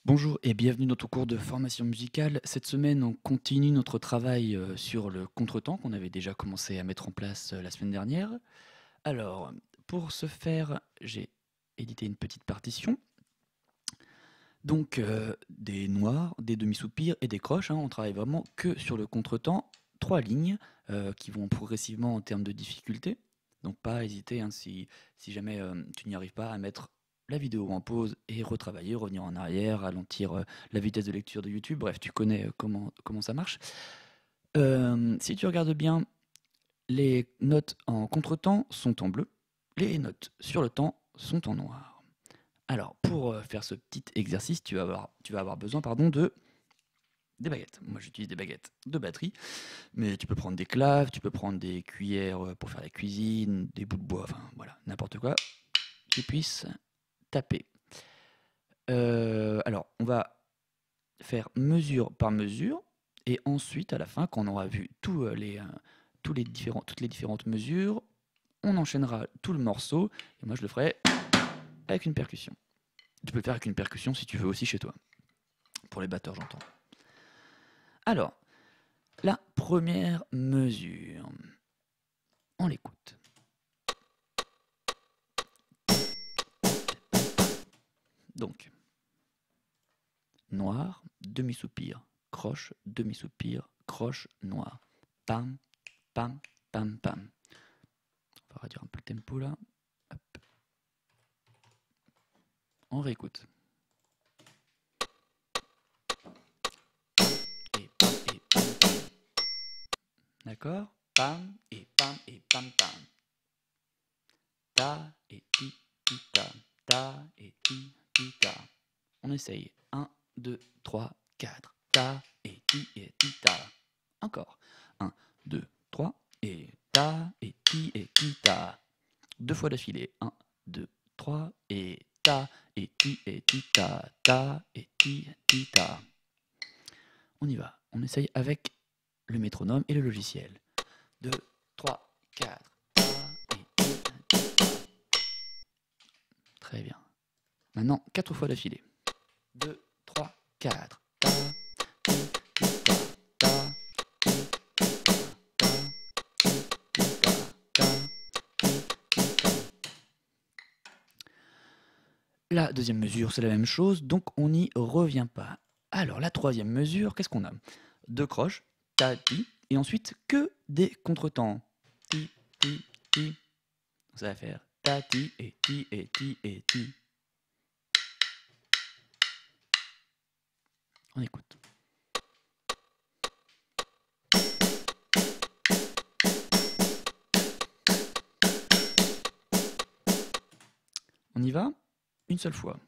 Bonjour et bienvenue dans ton cours de formation musicale. Cette semaine, on continue notre travail sur le contretemps qu'on avait déjà commencé à mettre en place la semaine dernière. Alors, pour ce faire, j'ai édité une petite partition. Donc, des noirs, des demi-soupirs et des croches, hein. On travaille vraiment que sur le contretemps. 3 lignes qui vont progressivement en termes de difficulté. Donc, pas hésiter, hein, si jamais tu n'y arrives pas à mettre la vidéo en pause et retravailler, revenir en arrière, ralentir la vitesse de lecture de YouTube. Bref, tu connais comment ça marche. Si tu regardes bien, les notes en contretemps sont en bleu, les notes sur le temps sont en noir. Alors, pour faire ce petit exercice, tu vas avoir besoin de des baguettes. Moi, j'utilise des baguettes de batterie, mais tu peux prendre des claves, tu peux prendre des cuillères pour faire la cuisine, des bouts de bois, enfin voilà, n'importe quoi qui puisse taper. Alors, on va faire mesure par mesure, et ensuite, à la fin, quand on aura vu toutes les différentes mesures, on enchaînera tout le morceau, et moi je le ferai avec une percussion. Tu peux le faire avec une percussion si tu veux aussi chez toi, pour les batteurs j'entends. Alors, la première mesure, on l'écoute. Donc, noir, demi-soupir, croche, demi-soupir, croche, noir. Pam, pam, pam, pam. On va réduire un peu le tempo là. Hop. On réécoute. Et pam, et pam, pam. D'accord? Pam, et pam, et pam, pam. Ta, et ti, ti, ta. Ta, et ti, ti, ta. On essaye. 1, 2, 3, 4. Ta, et ti, ta. Encore. 1, 2, 3. Et ti, ta. Deux fois d'affilée. 1, 2, 3. Et ti, ta. Ta, et ti, ta. On y va. On essaye avec le métronome et le logiciel. 2, 3, 4. Ta, et ti, ta. Très bien. Maintenant, 4 fois d'affilée. 2, 3, 4. Ta, ti, ti, ta. Ta, ti, ti, ta. Ta, ti, ti, ta. Ta, ti, ti, ta. La deuxième mesure, c'est la même chose, donc on n'y revient pas. Alors, la troisième mesure, qu'est-ce qu'on a? Deux croches, ta, ti, et ensuite que des contretemps. Ti, ti, ti. Ça va faire ta, ti, et ti, et ti, et ti. On écoute. On y va? Une seule fois.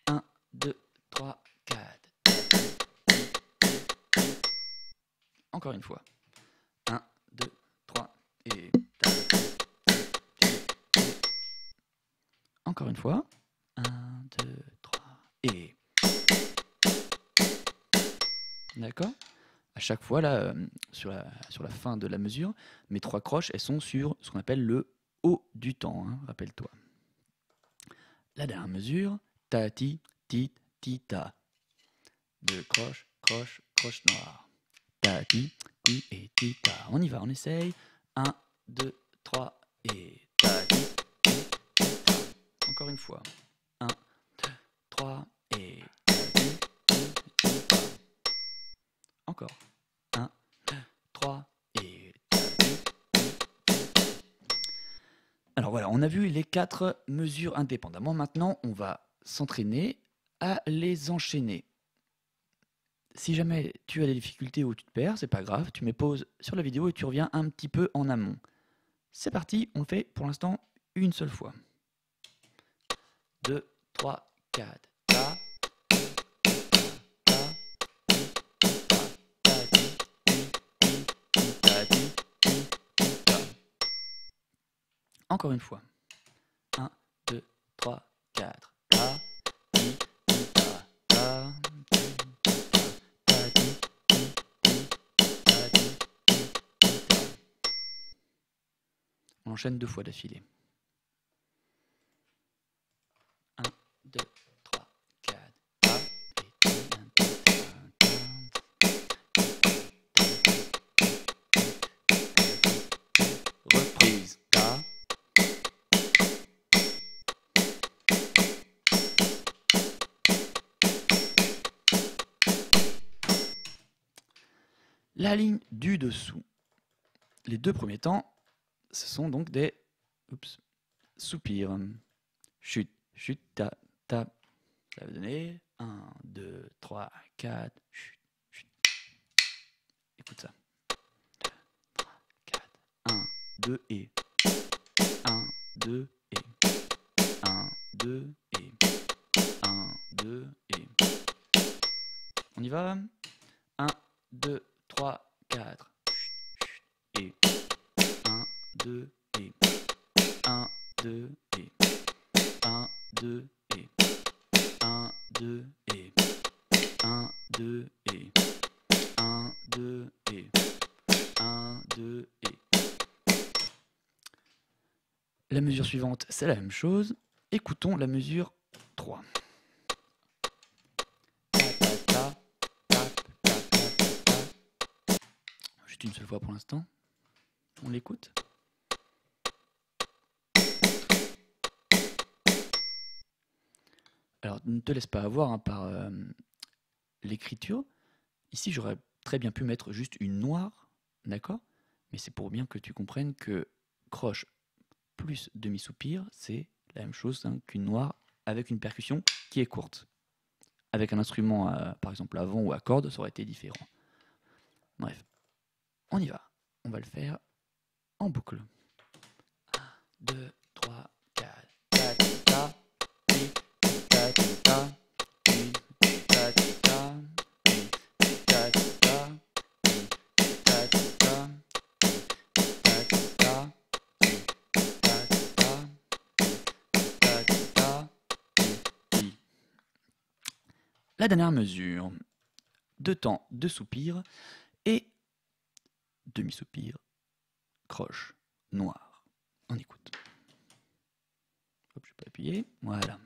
1, 2, 3, 4. Encore une fois. 1, 2, 3, et... Encore une fois. 1, 2, 3, et... D'accord? À chaque fois, là, sur la fin de la mesure, mes trois croches, elles sont sur ce qu'on appelle le haut du temps, hein, rappelle-toi. La dernière mesure, ta, ti, ta. Deux croches, croche, croche noire. Ta, ti, et ti, ta. On y va, on essaye. 1, 2, 3, et ta, ti, ta. Encore une fois. 1, 2, 3, et ta, ti, ta. Encore. 1, 2, 3, et ta, ti. Alors voilà, on a vu les 4 mesures indépendamment. Maintenant, on va s'entraîner à les enchaîner. Si jamais tu as des difficultés ou tu te perds, c'est pas grave, tu mets pause sur la vidéo et tu reviens un petit peu en amont. C'est parti, on le fait pour l'instant une seule fois. 2, 3, 4. Ta, ta, ta, ta, ta. Encore une fois. 1, 2, 3, 4. Ta, ti, ta, ta, ti, ta, ti, ta, ti, ta. On enchaîne 2 fois d'affilée. 1, 2, 3, 4. Ta, La ligne du dessous. Les deux premiers temps, ce sont donc des soupirs. Chut, chut, ta, ta. Ça va donner 1, 2, 3, 4. Chut, chut. Écoute ça. 4, 1, 2 et 1, 2 et 1, 2 et 1, 2 et. On y va. 1, 2, 3, 4. Et 1, 2 et 1, 2 et 1, 2 et 1, 2 et 1, 2 et 1, 2 et 1, 2 et. La mesure suivante, c'est la même chose. Écoutons la mesure 3. Juste une seule fois pour l'instant. On l'écoute. Alors, ne te laisse pas avoir par l'écriture. Ici, j'aurais très bien pu mettre juste une noire, d'accord? Mais c'est pour bien que tu comprennes que croche plus demi-soupir, c'est la même chose qu'une noire avec une percussion qui est courte. Avec un instrument, par exemple à vent ou à cordes, ça aurait été différent. Bref, on y va. On va le faire en boucle. 1, 2, 3, 4, ta, ta, ta, ta, ta, ta, ta, ta. La dernière mesure, 2 temps de soupir et demi-soupir, croche, noir. On écoute. Hop, je vais pas appuyer. Voilà.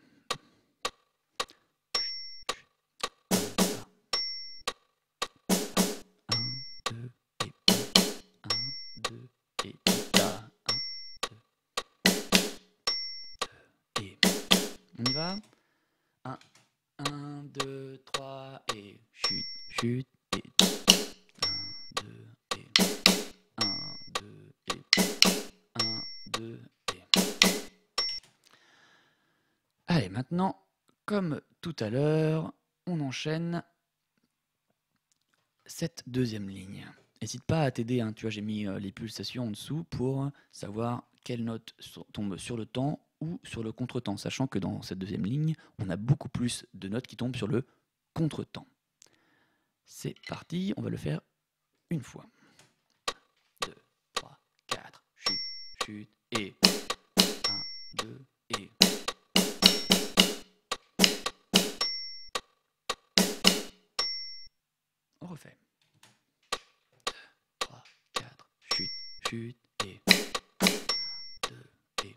1, 2 et 1, 2 et ta. 1, 2 et. On y va. 1, 2, 3 et chut, chut et 1, 2 et 1, 2 et 1, 2 et. Allez, maintenant, comme tout à l'heure, on enchaîne cette deuxième ligne. N'hésite pas à t'aider, hein. Tu vois, j'ai mis les pulsations en dessous pour savoir quelle note tombe sur le temps ou sur le contretemps, sachant que dans cette deuxième ligne, on a beaucoup plus de notes qui tombent sur le contretemps. C'est parti, on va le faire une fois. 2, 3, 4, chut, chut, et 1, 2, et. On refait. 2, 3, 4, chut, chut, et 2, et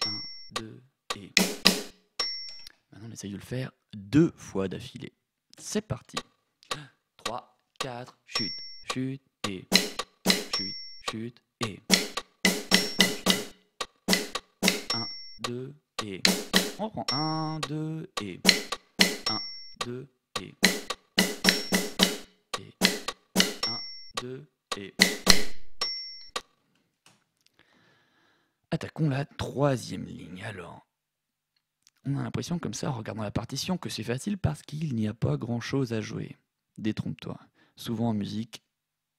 1, 2, et. Maintenant, on essaye de le faire 2 fois d'affilée. C'est parti. 3, 4, chut, chut, et chut, chut, et 1, 2, et. On reprend 1, 2, et 1, 2, et 1, 2, et. Attaquons la troisième ligne. Alors, on a l'impression comme ça, en regardant la partition, que c'est facile parce qu'il n'y a pas grand-chose à jouer. Détrompe-toi. Souvent en musique,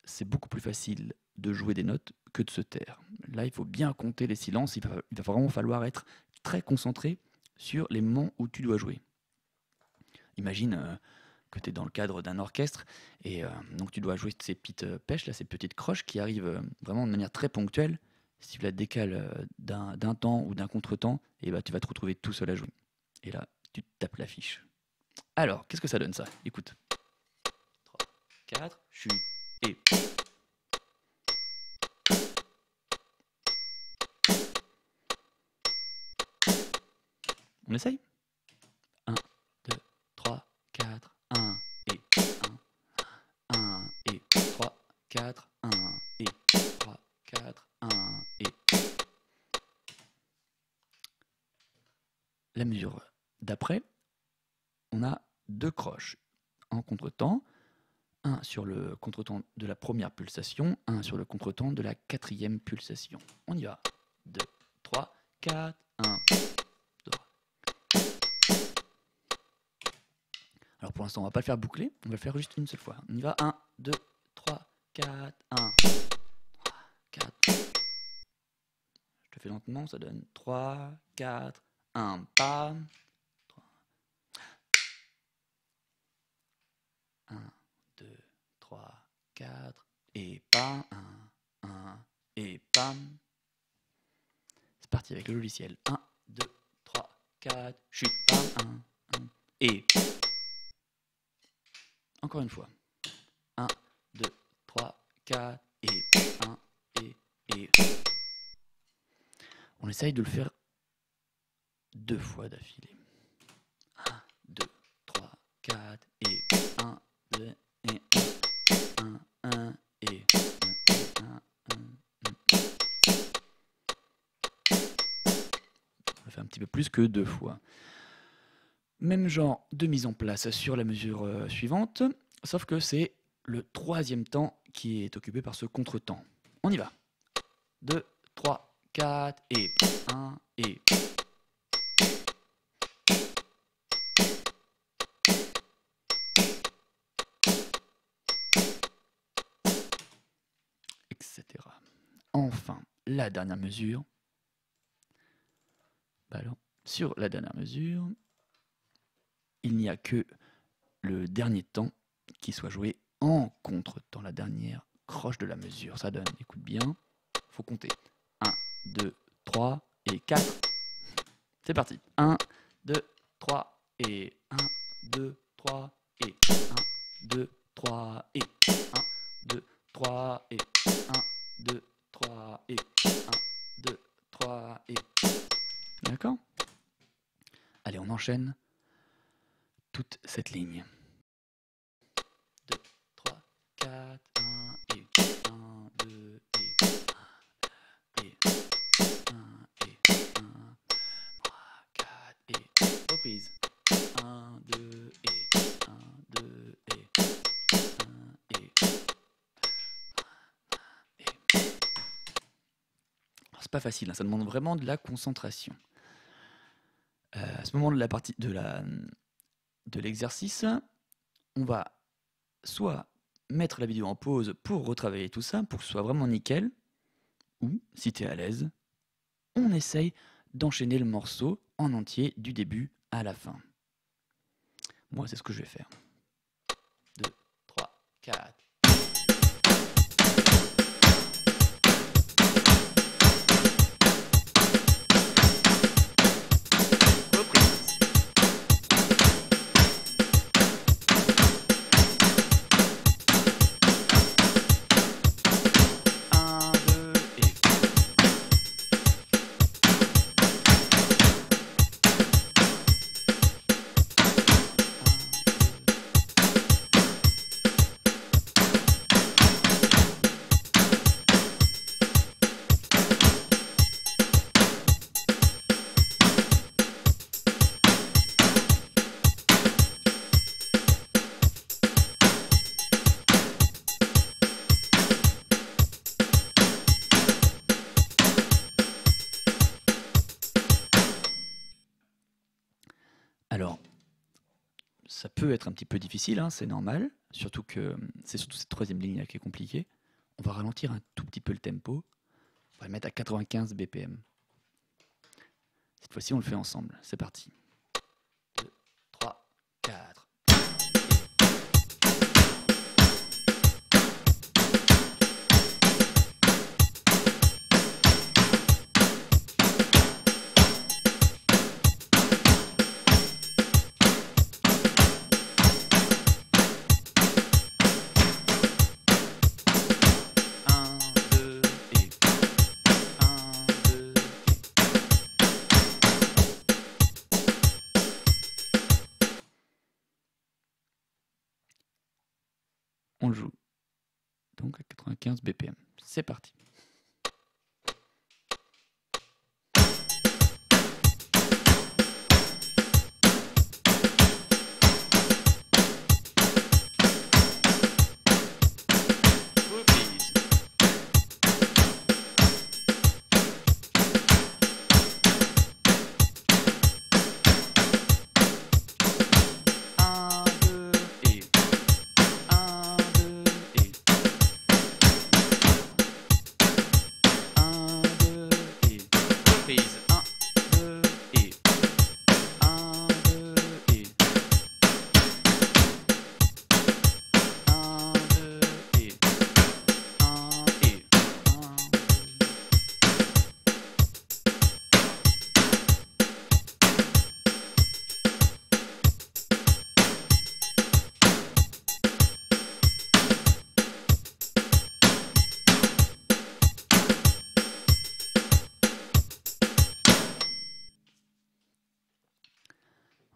c'est beaucoup plus facile de jouer des notes que de se taire. Là, il faut bien compter les silences, il va vraiment falloir être très concentré sur les moments où tu dois jouer. Imagine que tu es dans le cadre d'un orchestre et donc tu dois jouer ces petites pêches, là, ces petites croches qui arrivent vraiment de manière très ponctuelle. Si tu la décales d'un temps ou d'un contre-temps, et bah, tu vas te retrouver tout seul à jouer. Et là, tu te tapes l'affiche. Alors, qu'est-ce que ça donne ça? Écoute. 3, 4, chut, et. On essaye? 1, 2, 3, 4, 1, et 1, et 3, 4, 1, et 3, 4, 1, et. La mesure d'après, on a 2 croches en contretemps un sur le contretemps de la première pulsation, un sur le contretemps de la quatrième pulsation. On y va. 2, 3, 4, 1, 2. Alors pour l'instant, on va pas le faire boucler, on va le faire juste une seule fois. On y va. 1, 2, 3, 4, 1, 3, 4. Je le fais lentement, ça donne 3, 4, 1, pas. 1, 2, 3, 4, et pas. 1, et pas. C'est parti avec le logiciel. 1, 2, 3, 4, chute, pas. 1, et. Encore une fois. 1, 2, 3, 4, et 1, et. On essaye de le faire 2 fois d'affilée. 1, 2, 3, 4, et 1, 2, et 1, et 1. On va faire un petit peu plus que 2 fois. Même genre de mise en place sur la mesure suivante, sauf que c'est le 3e temps qui est occupé par ce contretemps. On y va. 2, 3, 4, et 1, et. Etc. Enfin, la dernière mesure. Alors, sur la dernière mesure, il n'y a que le dernier temps qui soit joué en contre-temps, la dernière croche de la mesure. Ça donne, écoute bien, faut compter. 1, 2, 3 et 4. C'est parti. 1, 2, 3 et 1, 2, 3 et 1, 2, 3 et 1, 2, 3 et 1, 2, 3 et 1, 2, 3 et... D'accord ? Allez, on enchaîne toute cette ligne. 2, 3, 4, 1 et 1, 2 et 1 et 1 et 1, 3, 4 et reprise. 1, 2 et 1, 2 et 1 et 1 et... C'est pas facile, hein, ça demande vraiment de la concentration. À ce moment de la partie de l'exercice, on va soit mettre la vidéo en pause pour retravailler tout ça, pour que ce soit vraiment nickel, ou, si tu es à l'aise, on essaye d'enchaîner le morceau en entier du début à la fin. Moi, c'est ce que je vais faire. 2, 3, 4... Alors, ça peut être un petit peu difficile, hein, c'est normal, surtout que c'est surtout cette 3e ligne là qui est compliquée. On va ralentir un tout petit peu le tempo, on va le mettre à 95 BPM. Cette fois-ci, on le fait ensemble, c'est parti. 2, 3, 4... On le joue donc à 95 BPM. C'est parti.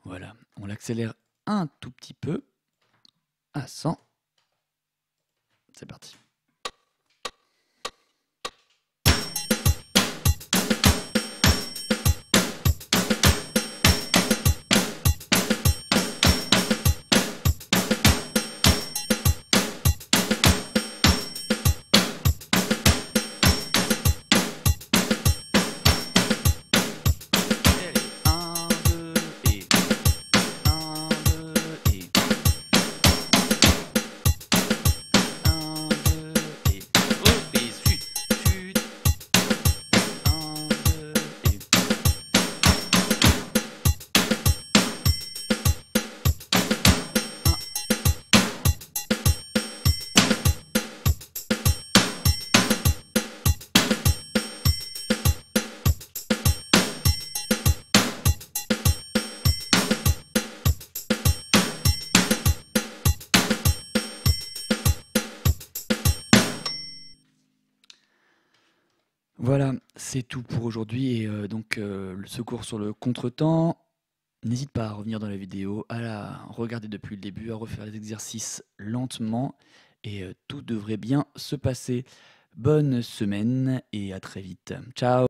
Voilà, on l'accélère un tout petit peu à 100. C'est parti. Allez, 1, 2 et 1, 2 et 1, 2 et reprise, chute, chute, 1, 2 et voilà, c'est tout pour aujourd'hui et donc le secours sur le contretemps. N'hésite pas à revenir dans la vidéo, à la regarder depuis le début, à refaire les exercices lentement et tout devrait bien se passer. Bonne semaine et à très vite. Ciao!